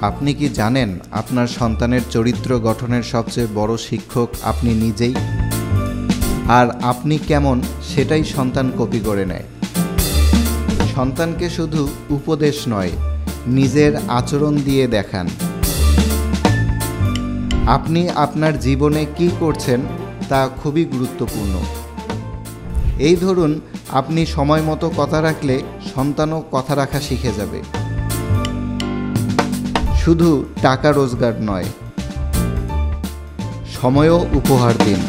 আপনি কি জানেন আপনার সন্তানের চরিত্র গঠনের সবচেয়ে বড় শিক্ষক আপনি নিজেই? আর আপনি কেমন সেটাই সন্তান কপি করে নেয়। সন্তানকে শুধু উপদেশ নয়, নিজের আচরণ দিয়ে দেখান। আপনি আপনার জীবনে কি করছেন তা খুবই গুরুত্বপূর্ণ। এই ধরুন, আপনি সময় মতো কথা রাখলে সন্তানও কথা রাখা শিখে যাবে। শুধু টাকা রোজগার নয়, সময়ও উপহার দিন।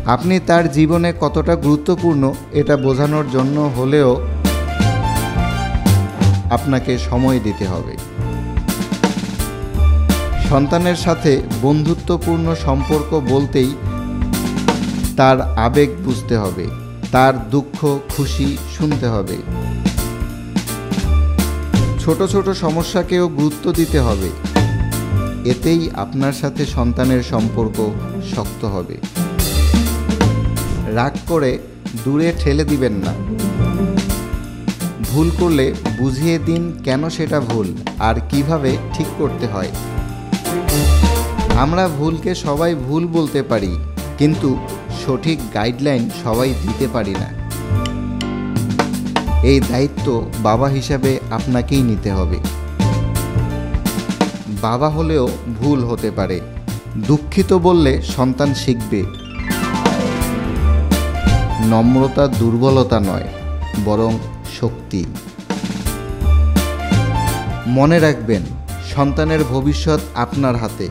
আপনি তার জীবনে কতটা গুরুত্বপূর্ণ এটা বোঝানোর জন্য হলেও আপনাকে সময় দিতে হবে। সন্তানের সাথে বন্ধুত্বপূর্ণ সম্পর্ক বলতেই তার আবেগ বুঝতে হবে, তার দুঃখ খুশি শুনতে হবে। ছোট ছোট সমস্যাকেও গুরুত্ব দিতে হবে। এতেই আপনার সাথে সন্তানের সম্পর্ক শক্ত হবে। রাগ করে দূরে ঠেলে দিবেন না। ভুল করলে বুঝিয়ে দিন কেন সেটা ভুল আর কিভাবে ঠিক করতে হয়। আমরা ভুলকে সবাই ভুল বলতে পারি, কিন্তু সঠিক গাইডলাইন সবাই দিতে পারি না। এই দায়িত্ব বাবা হিসাবে আপনাকেই নিতে হবে। বাবা হলেও ভুল হতে পারে। দুঃখিত বললে সন্তান শিখবে। নম্রতা দুর্বলতা নয়, বরং শক্তি। মনে রাখবেন, সন্তানের ভবিষ্যৎ আপনার হাতে।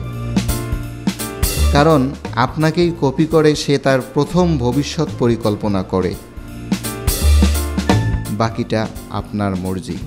কারণ আপনাকেই কপি করে সে তার প্রথম ভবিষ্যৎ পরিকল্পনা করে। বাকিটা আপনার মর্জি।